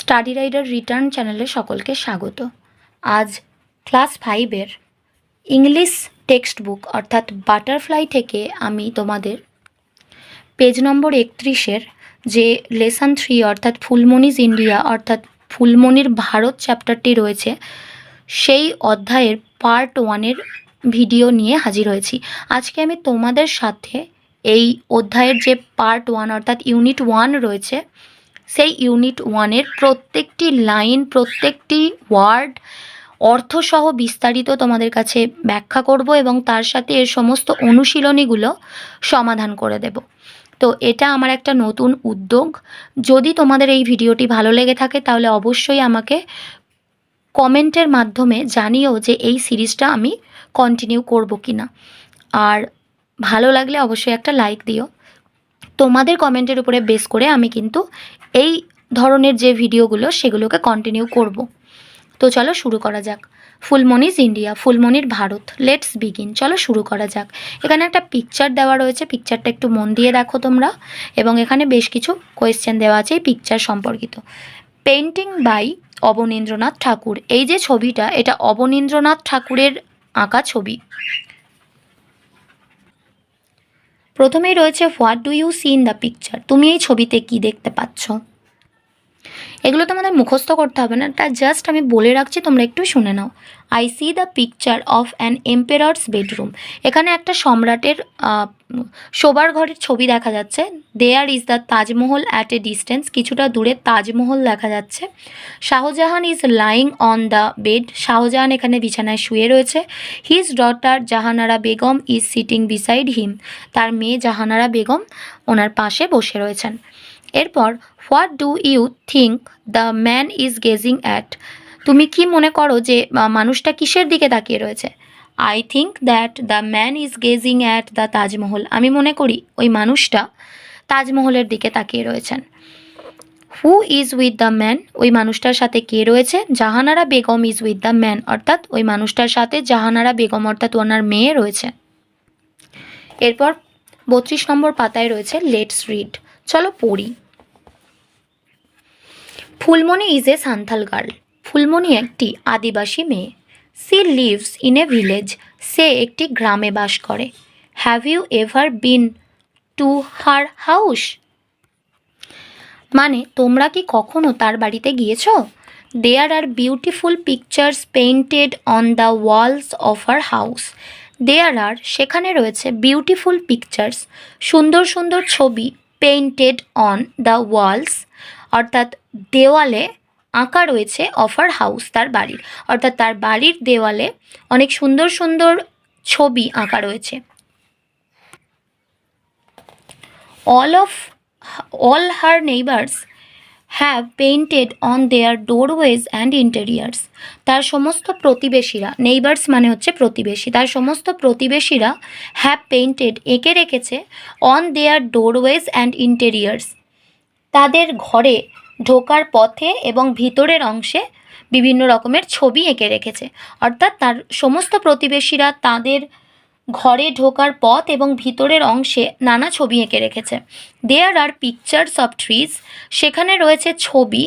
Study rider return চ্যানেলে সকলকে স্বাগত। আজ ক্লাস 5-এর ইংলিশ টেক্সট বুক অর্থাৎ বাটারফ্লাই থেকে আমি তোমাদের পেজ নম্বর 31-এর যে লেসন 3 অর্থাৎ ফুলমণিজ ইন্ডিয়া অর্থাৎ ফুলমণির ভারত চ্যাপ্টারটি রয়েছে সেই অধ্যায়ের পার্ট 1-এর ভিডিও নিয়ে হাজির হয়েছি। আজকে আমি তোমাদের সাথে এই অধ্যায়ের যে পার্ট 1 অর্থাৎ ইউনিট 1 রয়েছে সেই ইউনিট 1-এর প্রত্যেকটি লাইন, প্রত্যেকটি ওয়ার্ড অর্থসহ বিস্তারিত তোমাদের কাছে ব্যাখ্যা করব এবং তার সাথে এর সমস্ত অনুশীলনীগুলো সমাধান করে দেব। তো এটা আমার একটা নতুন উদ্যোগ। যদি তোমাদের এই ভিডিওটি ভালো লেগে থাকে তাহলে অবশ্যই আমাকে কমেন্টের মাধ্যমে জানিও যে এই সিরিজটা আমি কন্টিনিউ করব কি না। আর ভালো লাগলে অবশ্যই একটা লাইক দিও। তোমাদের কমেন্টের উপরে বেস করে আমি কিন্তু এই ধরনের যে ভিডিওগুলো সেগুলোকে কন্টিনিউ করব। তো চলো শুরু করা যাক। ফুলমণিজ ইন্ডিয়া, ফুলমণির ভারত, লেটস বিগিন। চলো শুরু করা যাক। এখানে একটা পিকচার দেওয়া রয়েছে, পিকচারটা একটু মন দিয়ে দেখো তোমরা, এবং এখানে বেশ কিছু কোয়েশ্চেন দেওয়া আছে এই পিকচার সম্পর্কিত। পেন্টিং বাই অবনীন্দ্রনাথ ঠাকুর। এই যে ছবিটা, এটা অবনীন্দ্রনাথ ঠাকুরের আঁকা ছবি। প্রথমেই রয়েছে what do you see in the picture. তুমি এই ছবিতে কি দেখতে পাচ্ছ? এগুলো তোমাদের মুখস্থ করতে হবে না, এটা জাস্ট আমি বলে রাখছি, তোমরা একটু শুনে নাও। I see the picture of an emperor's bedroom. এখানে একটা সম্রাটের শোবার ঘরের ছবি দেখা যাচ্ছে। There is the Taj Mahal at a distance. কিছুটা দূরে তাজমহল দেখা যাচ্ছে। Shah Jahan is lying on the bed. Shah Jahan এখানে বিছানায় শুয়ে রয়েছে। His daughter Jahanara Begum is sitting beside him. তার মেয়ে জাহানারা বেগম ওনার পাশে বসে রয়েছেন। এরপর what do you think the man is gazing at. তুমি কি মনে করো যে মানুষটা কিসের দিকে তাকিয়ে রয়েছে? I think that the man is gazing at the Taj Mahal. আমি মনে করি ওই মানুষটা তাজমহলের দিকে তাকিয়ে রয়েছেন। Who is with the man. ওই মানুষটার সাথে কে রয়েছে? Jahanara Begum is with the man, অর্থাৎ ওই মানুষটার সাথে জাহানারা বেগম অর্থাৎ ওনার মেয়ে রয়েছে। এরপর 32 নম্বর পাতায় রয়েছে লেটস রিড। চলো পড়ি। Phulmani is a Santhal girl. Phulmani একটি আদিবাসী মেয়ে। She lives in a village. সে একটি গ্রামে বাস করে। Have you ever been to her house. মানে তোমরা কি কখনো তার বাড়িতে গিয়েছো? There are beautiful pictures painted on the walls of her house. There are সেখানে রয়েছে বিউটিফুল পিকচার্স সুন্দর সুন্দর ছবি পেইন্টেড অন দ্য ওয়ালস অর্থাৎ দেওয়ালে আঁকা রয়েছে অফ হার হাউস তার বাড়ির, অর্থাৎ তার বাড়ির দেওয়ালে অনেক সুন্দর সুন্দর ছবি আঁকা রয়েছে। all her neighbors have painted on their doorways and interiors. তার সমস্ত প্রতিবেশীরা, নেইবার্স মানে হচ্ছে প্রতিবেশী, তার সমস্ত প্রতিবেশীরা হ্যাভ পেইন্টেড এঁকে রেখেছে অন দেয়ার ডোরওয়েজ অ্যান্ড ইন্টেরিয়ার্স তাদের ঘরে ঢোকার পথে এবং ভিতরের অংশে বিভিন্ন রকমের ছবি এঁকে রেখেছে। অর্থাৎ তার সমস্ত প্রতিবেশীরা তাদের ঘরে ঢোকার পথ এবং ভিতরের অংশে নানা ছবি এঁকে রেখেছে। দেয়ার আর পিকচার্স অফ ট্রিজ। সেখানে রয়েছে ছবি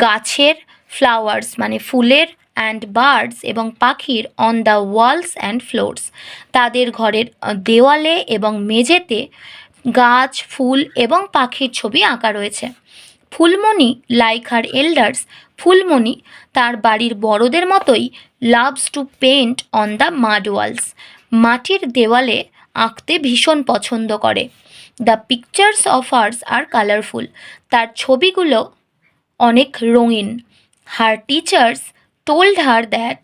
গাছের, ফ্লাওয়ার্স মানে ফুলের, অ্যান্ড বার্ডস এবং পাখির on the Waals and floors. তাদের ঘরের দেওয়ালে এবং মেঝেতে গাছ, ফুল এবং পাখির ছবি আঁকা রয়েছে। Phulmoni like her elders. Phulmoni তার বাড়ির বড়দের মতোই loves to paint on the mud walls. মাটির দেওয়ালে আঁকতে ভীষণ পছন্দ করে। The pictures of hers are colourful. তার ছবিগুলো অনেক রঙিন। Her teachers told her that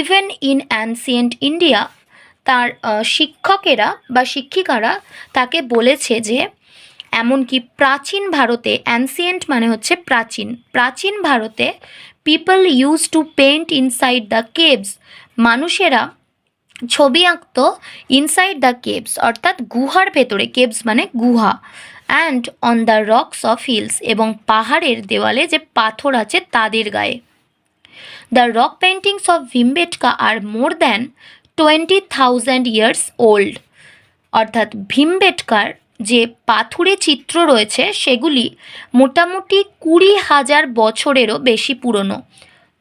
even in ancient India. তার শিক্ষকেরা বা শিক্ষিকারা তাকে বলেছে যে এমনকি প্রাচীন ভারতে, অ্যানসিয়েন্ট মানে হচ্ছে প্রাচীন, প্রাচীন ভারতে people use to paint inside the caves. মানুষেরা ছবি আঁকতো ইনসাইড দ্য কেভস অর্থাৎ গুহার ভেতরে, কেভস মানে গুহা, and on the rocks of hills এবং পাহাড়ের দেওয়ালে যে পাথর আছে তাদের গায়ে। The rock paintings of Bhimbetka are more than 20,000 years old. অর্থাৎ ভীমবেটকার যে পাথুরে চিত্র রয়েছে সেগুলি মোটামুটি 20,000 বছরেরও বেশি পুরনো।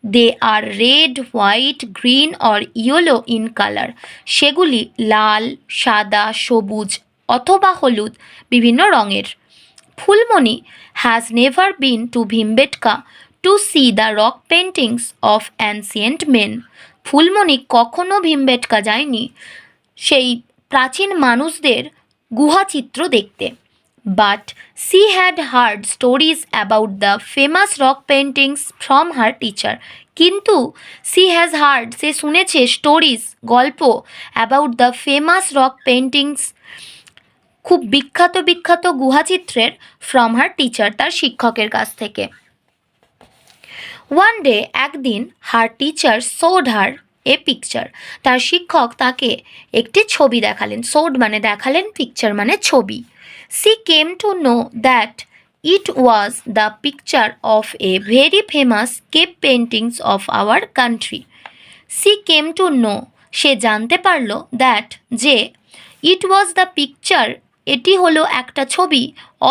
They are red, white, green or yellow in colour. সেগুলি লাল, সাদা, সবুজ অথবা হলুদ বিভিন্ন রঙের। Phulmani has never been to Bhimbetka to see the rock paintings of ancient men. Phulmani কখনো ভীমবেটকা যায়নি সেই প্রাচীন মানুষদের গুহাচিত্র দেখতে। But she had heard stories about the famous rock paintings from her teacher. কিন্তু সি হ্যাজ হার্ড, সে শুনেছে স্টোরিজ, গল্প, about the famous rock paintings, খুব বিখ্যাত বিখ্যাত গুহাচিত্রের, ফ্রম হার টিচার, তার শিক্ষকের কাছ থেকে। ওয়ান ডে, একদিন, her teacher showed her a picture, তার শিক্ষক তাকে একটি ছবি দেখালেন। শোড মানে দেখালেন, পিকচার মানে ছবি। She came to know that it was the picture of a very famous cave paintings of our country. She came to know, সে জানতে পারল, দ্যাট যে, ইট ওয়াজ দ্য পিকচার, এটি হলো একটা ছবি,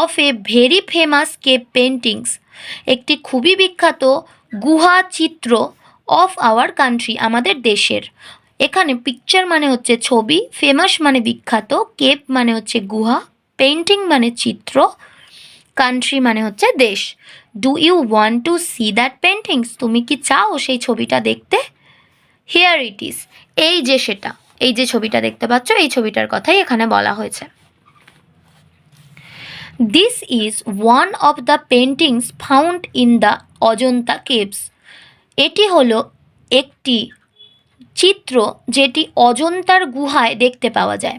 of a very famous cave paintings, একটি খুবই বিখ্যাত গুহা চিত্র, অফ আওয়ার কান্ট্রি, আমাদের দেশের। এখানে পিকচার মানে হচ্ছে ছবি, ফেমাস মানে বিখ্যাত, কেপ মানে হচ্ছে গুহা, পেন্টিং মানে চিত্র, কান্ট্রি মানে হচ্ছে দেশ। Do you want to see that paintings, তুমি কি চাও সেই ছবিটা দেখতে? হিয়ার ইট ইজ, এই যে সেটা, এই যে ছবিটা দেখতে পাচ্ছ, এই ছবিটার কথাই এখানে বলা হয়েছে। This is one of the paintings found in the Ajanta caves. এটি হলো একটি চিত্র যেটি অজন্তার গুহায় দেখতে পাওয়া যায়।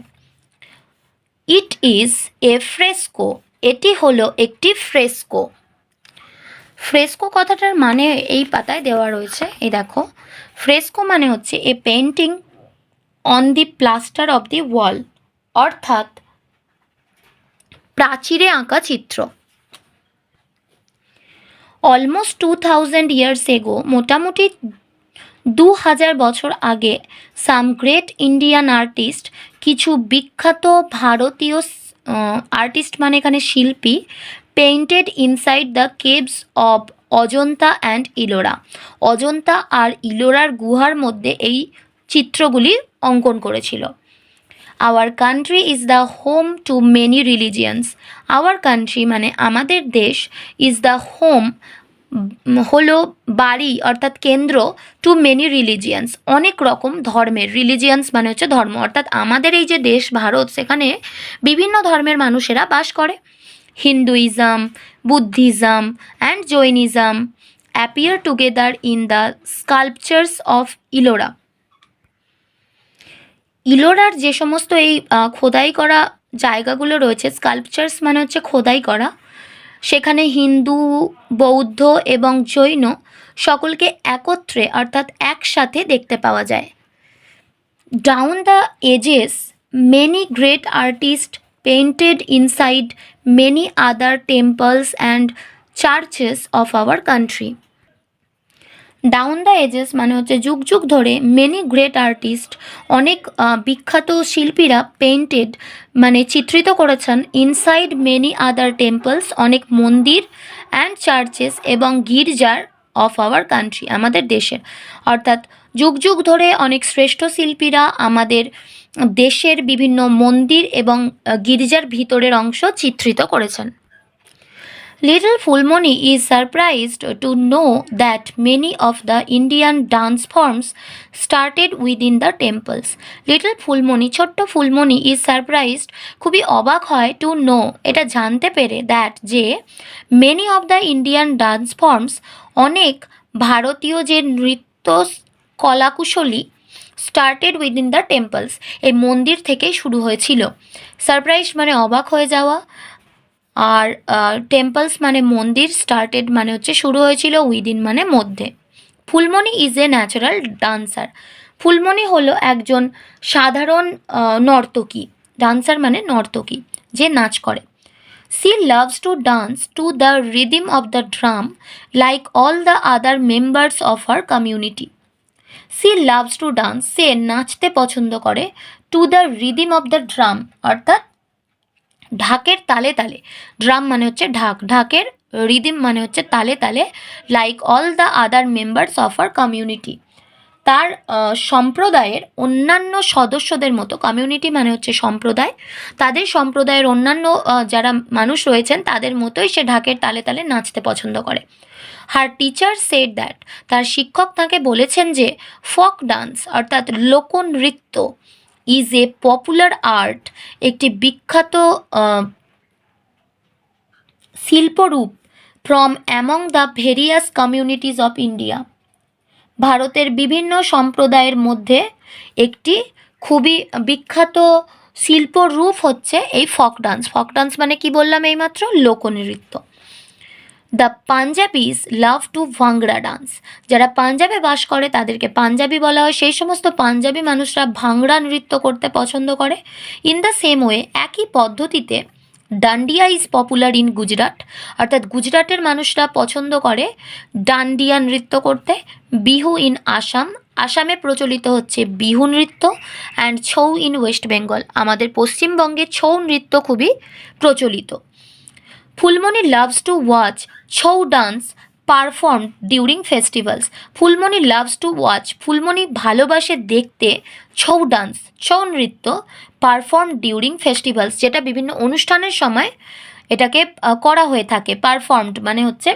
ইট ইজ এ ফ্রেস্কো, এটি হলো একটি ফ্রেস্কো। ফ্রেস্কো কথাটার মানে এই পাতায় দেওয়া রয়েছে, এই দেখো। ফ্রেস্কো মানে হচ্ছে a painting on the plaster of the wall, অর্থাৎ প্রাচীরে আঁকা চিত্র। অলমোস্ট 2000 ইয়ার্স এগো, মোটামুটি 2000 বছর আগে, সাম গ্রেট ইন্ডিয়ান আর্টিস্ট, কিছু বিখ্যাত ভারতীয় আর্টিস্ট মানে এখানে শিল্পী, painted inside the caves of Ajanta and Ellora, Ajanta আর ইলোরার গুহার মধ্যে এই চিত্রগুলি অঙ্কন করেছিল। Our country is the home to many religions, our country মানে আমাদের দেশ, ইজ দ্য হোম হলো বাড়ি অর্থাৎ কেন্দ্র, টু মেনি রিলিজিয়ান্স অনেক রকম ধর্মের, রিলিজিয়ান্স মানে হচ্ছে ধর্ম, অর্থাৎ আমাদের এই যে দেশ ভারত, সেখানে বিভিন্ন ধর্মের মানুষেরা বাস করে। Hinduism, Buddhism and Jainism appear together in the sculptures of Ellora. ইলোরার যে সমস্ত এই খোদাই করা জায়গাগুলো রয়েছে, স্কাল্পচার্স মানে হচ্ছে খোদাই করা, সেখানে হিন্দু, বৌদ্ধ এবং জৈন সকলকে একত্রে অর্থাৎ একসাথে দেখতে পাওয়া যায়। Down the ages many great artist painted inside many other temples and churches of our country. Down the ages মানে হচ্ছে যুগ যুগ ধরে, মেনি গ্রেট আর্টিস্ট অনেক বিখ্যাত শিল্পীরা, পেইন্টেড মানে চিত্রিত করেছেন, ইনসাইড মেনি আদার টেম্পলস অনেক মন্দির, অ্যান্ড চার্চেস এবং গির্জার, অফ আওয়ার কান্ট্রি আমাদের দেশের, অর্থাৎ যুগ যুগ ধরে অনেক শ্রেষ্ঠ শিল্পীরা আমাদের দেশের বিভিন্ন মন্দির এবং গির্জার ভিতরের অংশ চিত্রিত করেছেন। Little Fulmoni is surprised to know that many of the Indian dance forms started within the temples. Little Fulmoni, ছোট্ট ফুলমণি, is surprised, খুবই অবাক হয়, to know, এটা জানতে পেরে, that যে, many of the Indian dance forms, অনেক ভারতীয় যে নৃত্য কলাকুশলী, started within the temples, এই মন্দির থেকেই শুরু হয়েছিল। সারপ্রাইজ মানে অবাক হয়ে যাওয়া, আর টেম্পলস মানে মন্দির, স্টার্টেড মানে হচ্ছে শুরু হয়েছিল, উইদিন মানে মধ্যে। Phulmoni is a natural dancer, Phulmoni হলো একজন সাধারণ নর্তকী, ডান্সার মানে নর্তকী, যে নাচ করে। She loves to dance to the rhythm of the drum like all the other members of her community. She loves to dance, সে নাচতে পছন্দ করে, to the rhythm of the drum অর্থাৎ ঢাকের তালে তালে, ড্রাম মানে হচ্ছে ঢাক, ঢাকের রিদিম মানে হচ্ছে তালে তালে, like all the other members of our community, তার সম্প্রদায়ের অন্যান্য সদস্যদের মতো, কমিউনিটি মানে হচ্ছে সম্প্রদায়, তাদের সম্প্রদায়ের অন্যান্য যারা মানুষ রয়েছেন তাদের মতোই সে ঢাকের তালে তালে নাচতে পছন্দ করে। হার টিচার সেড দ্যাট, তার শিক্ষক তাকে বলেছেন যে ফক ডান্স অর্থাৎ লোকনৃত্য ইজ এ পপুলার আর্ট, একটি বিখ্যাত শিল্পরূপ, from among the various communities of India, ভারতের বিভিন্ন সম্প্রদায়ের মধ্যে একটি খুবই বিখ্যাত শিল্পরূপ হচ্ছে এই ফক ডান্স। ফক ডান্স মানে কি বললাম এইমাত্র, লোকনৃত্য। The Punjabis love to ভাংড়া dance, যারা পাঞ্জাবে বাস করে তাদেরকে পাঞ্জাবি বলা হয়, সেই সমস্ত পাঞ্জাবি মানুষরা ভাংড়া নৃত্য করতে পছন্দ করে। ইন দ্য সেম ওয়ে, একই পদ্ধতিতে dandiya is popular in Gujarat, অর্থাৎ গুজরাটের মানুষরা পছন্দ করে ডান্ডিয়া নৃত্য করতে। বিহু ইন আসাম, আসামে প্রচলিত হচ্ছে বিহু নৃত্য। And Chhau in West Bengal, আমাদের পশ্চিমবঙ্গে ছৌ নৃত্য খুবই প্রচলিত। Phulmoni loves to watch Chhau dance perform during festivals, Phulmoni loves to watch, Phulmoni ভালোবাসে দেখতে ছৌ ডান্স, ছৌ নৃত্য, পারফর্ম ডিউরিং ফেস্টিভ্যালস, যেটা বিভিন্ন অনুষ্ঠানের সময় এটাকে করা হয়ে থাকে। পারফর্মড মানে হচ্ছে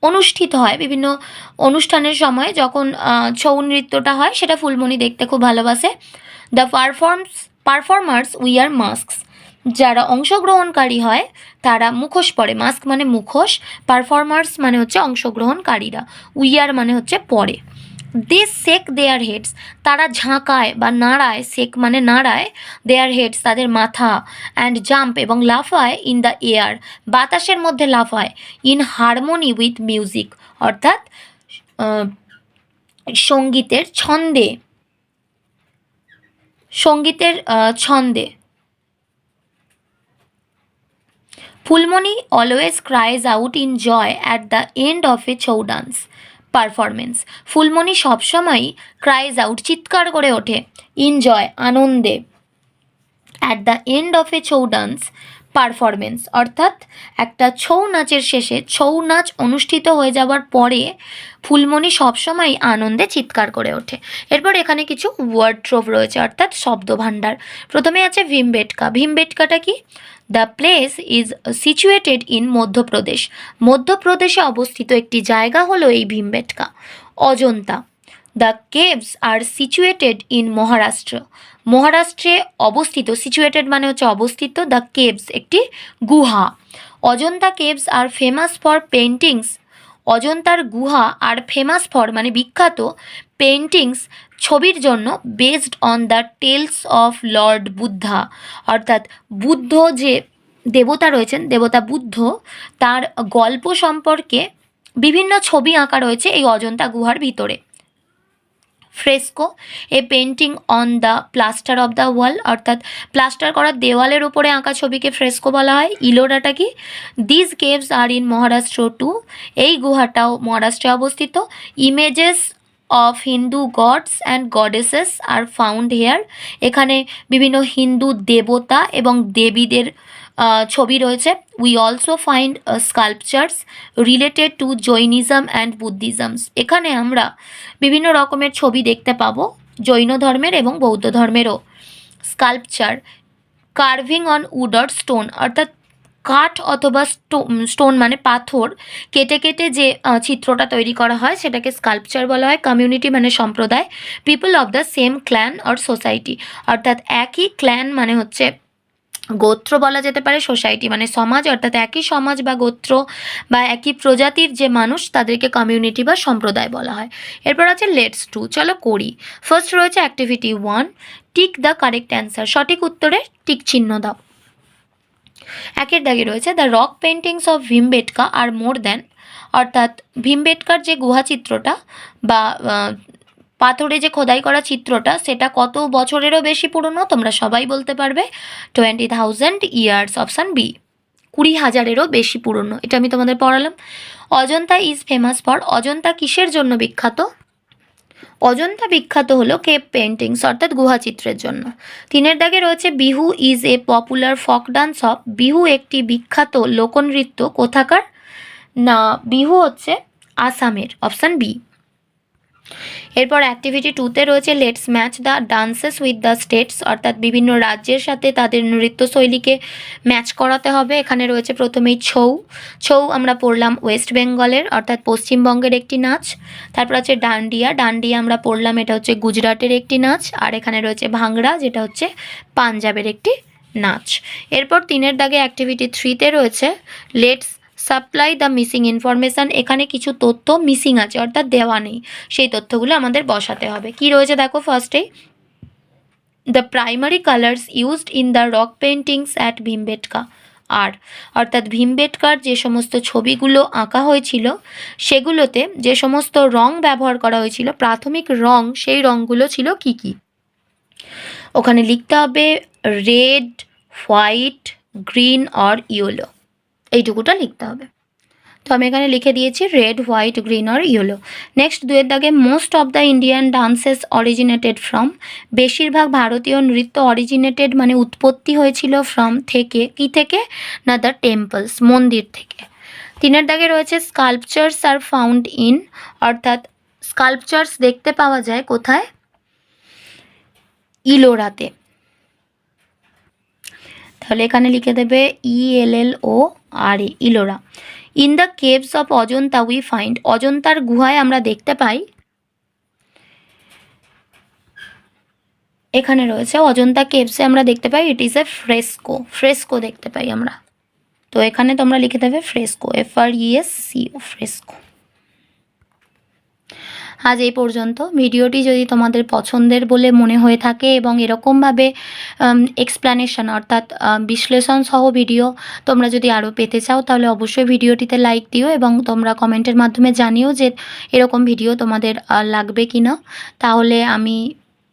অনুষ্ঠিত হয়, বিভিন্ন অনুষ্ঠানের সময় যখন ছৌ নৃত্যটা হয় সেটা ফুলমণি দেখতে খুব ভালোবাসে। দ্য পারফর্মার্স উইয়ার মাস্কস, যারা অংশগ্রহণকারী হয় তারা মুখোশ পরে, মাস্ক মানে মুখোশ, পারফর্মার্স মানে হচ্ছে অংশগ্রহণকারীরা, উইয়ার মানে হচ্ছে পরে। দে শেক দেয়ার হেডস, তারা ঝাঁকায় বা নাড়ায়, শেক মানে নাড়ায়, দেয়ার হেডস তাদের মাথা, অ্যান্ড জাম্প এবং লাফায়, ইন দ্য এয়ার বাতাসের মধ্যে লাফায়, ইন হারমোনি উইথ মিউজিক অর্থাৎ সঙ্গীতের ছন্দে, সঙ্গীতের ছন্দে। Phulmoni always cries out in joy at the end of a Chhau dance performance, Phulmoni সবসময়ই ক্রাইজ আউট চিৎকার করে ওঠে, ইন জয় আনন্দে, at the end of a Chhau dance performance অর্থাৎ একটা ছৌ নাচের শেষে, ছৌ নাচ অনুষ্ঠিত হয়ে যাওয়ার পরে ফুলমণি সবসময় আনন্দে চিৎকার করে ওঠে। এরপর এখানে কিছু ওয়ার্ডট্রোভ রয়েছে অর্থাৎ শব্দভাণ্ডার। প্রথমে আছে ভীমবেটকা, ভীমবেটকাটা কি? The place is situated in Madhya Pradesh, মধ্যপ্রদেশে অবস্থিত একটি জায়গা হলো এই Bhimbetka. Ajanta, the caves are situated in Maharashtra, মহারাষ্ট্রে অবস্থিত, সিচুয়েটেড মানে হচ্ছে অবস্থিত, দ্য কেভস একটি গুহা। Ajanta caves are famous for paintings, অজন্তার গুহা আর ফেমাস ফর মানে বিখ্যাত, পেন্টিংস ছবির জন্য, based on the tales of lord Buddha অর্থাৎ বুদ্ধ যে দেবতা রয়েছেন, দেবতা বুদ্ধ, তার গল্প সম্পর্কে বিভিন্ন ছবি আঁকা রয়েছে এই অজন্তা গুহার ভিতরে। Fresco, a painting on the plaster of the wall অর্থাৎ প্লাস্টার করা দেওয়ালের উপরে আঁকা ছবিকে ফ্রেস্কো বলা হয়। ইলোরাটা কি? This caves are in Maharashtra too, এই গুহাটাও মহারাষ্ট্রে অবস্থিত। Images of Hindu gods and goddesses are found here, এখানে বিভিন্ন হিন্দু দেবতা এবং দেবীদের ছবি রয়েছে। We also find sculptures related to Jainism and Buddhisms, এখানে আমরা বিভিন্ন রকমের ছবি দেখতে পাবো জৈন ধর্মের এবং বৌদ্ধ ধর্মেরও। Sculpture, carving on wood or stone অর্থাৎ কাঠ অথবা স্টোন মানে পাথর কেটে কেটে যে চিত্রটা তৈরি করা হয় সেটাকে স্কাল্পচার বলা হয়। কমিউনিটি মানে সম্প্রদায়। People of the same clan or society অর্থাৎ একই ক্ল্যান মানে হচ্ছে গোত্র বলা যেতে পারে, সোসাইটি মানে সমাজ অর্থাৎ একই সমাজ বা গোত্র বা একই প্রজাতির যে মানুষ তাদেরকে কমিউনিটি বা সম্প্রদায় বলা হয়। এরপর আছে লেটস ডু, চলো করি। ফার্স্ট রয়েছে activity 1, tick the correct answer, সঠিক উত্তরে টিক চিহ্ন দাও। একের দাগে রয়েছে the rock paintings of Bhimbetka are more than, অর্থাৎ ভীমবেটকার যে গুহা চিত্রটা বা পাথরে যে খোদাই করা চিত্রটা সেটা কত বছরেরও বেশি পুরনো, তোমরা সবাই বলতে পারবে 20,000 ইয়ার্স, অপশান বি 20,000-এরও বেশি পুরনো, এটা আমি তোমাদের পড়ালাম। Ajanta is famous for, Ajanta কিসের জন্য বিখ্যাত? অজন্তা বিখ্যাত হলো কেপ পেন্টিংস অর্থাৎ গুহাচিত্রের জন্য। 3 দাগে রয়েছে Bihu is a popular folk dance of. Bihu একটি বিখ্যাত লোকনৃত্য কোথাকার? না, বিহু হচ্ছে আসামের, অপশান বি। এরপর অ্যাক্টিভিটি 2তে রয়েছে let's match the dances with the states, অর্থাৎ বিভিন্ন রাজ্যের সাথে তাদের নৃত্যশৈলীকে ম্যাচ করাতে হবে। এখানে রয়েছে প্রথমেই ছৌ। ছৌ আমরা পড়লাম ওয়েস্ট বেঙ্গলের অর্থাৎ পশ্চিমবঙ্গের একটি নাচ। তারপর আছে ডান্ডিয়া। ডান্ডিয়া আমরা পড়লাম এটা হচ্ছে গুজরাটের একটি নাচ। আর এখানে রয়েছে ভাংড়া, যেটা হচ্ছে পাঞ্জাবের একটি নাচ। এরপর 3 দাগে অ্যাক্টিভিটি 3তে রয়েছে let's supply the missing information. এখানে কিছু তথ্য মিসিং আছে অর্থাৎ দেওয়া নেই, সেই তথ্যগুলো আমাদের বসাতে হবে। কি রয়েছে দেখো ফার্স্টেই, the primary colours used in the rock paintings at Bhimbetka. আর অর্থাৎ ভীমবেটকার যে সমস্ত ছবিগুলো আঁকা হয়েছিল সেগুলোতে যে সমস্ত রং ব্যবহার করা হয়েছিল, প্রাথমিক রং, সেই রঙগুলো ছিল কি কি? ওখানে লিখতে হবে red, white, green or yellow, এইটুকুটা লিখতে হবে। তো আমি এখানে লিখে দিয়েছি red, white, green or yellow. Next 2 দাগে most of the Indian dances originated from. বেশিরভাগ ভারতীয় নৃত্য অরিজিনেটেড মানে উৎপত্তি হয়েছিল ফ্রম থেকে, কি থেকে? না দ্য টেম্পলস, মন্দির থেকে। 3 দাগে রয়েছে স্কাল্পচার্স আর ফাউন্ড ইন, অর্থাৎ স্কাল্পচার্স দেখতে পাওয়া যায় কোথায়? ইলোরাতে। তাহলে এখানে লিখে দেবে ELLORA, Ellora. In the caves of Ajanta we find. অজন্তার গুহায় আমরা দেখতে পাই, এখানে রয়েছে অজন্তা কেভসে আমরা দেখতে পাই it is a fresco. Fresco দেখতে পাই আমরা। তো এখানে তোমরা লিখে দেবে ফ্রেস্কো, FRESCO, ফ্রেস্কো। আজ এই পর্যন্ত। ভিডিওটি যদি তোমাদের পছন্দের বলে মনে হয়ে থাকে এবং এরকমভাবে এক্সপ্লানেশন অর্থাৎ বিশ্লেষণ সহ ভিডিও তোমরা যদি আরও পেতে চাও, তাহলে অবশ্যই ভিডিওটিতে লাইক দিও এবং তোমরা কমেন্টের মাধ্যমে জানিও যে এরকম ভিডিও তোমাদের লাগবে কি না, তাহলে আমি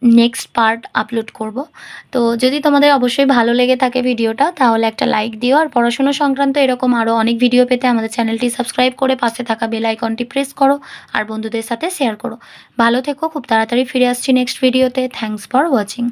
নেক্সট পার্ট আপলোড করব। তো যদি তোমাদের অবশ্যই ভালো লেগে থাকে ভিডিওটা, তাহলে একটা লাইক দিও। আর পড়াশোনা সংক্রান্ত এরকম আরও অনেক ভিডিও পেতে আমাদের চ্যানেলটি সাবস্ক্রাইব করে পাশে থাকা বেল আইকনটি প্রেস করো আর বন্ধুদের সাথে শেয়ার করো। ভালো থেকো, খুব তাড়াতাড়ি ফিরে আসছি নেক্সট ভিডিওতে। Thanks for watching.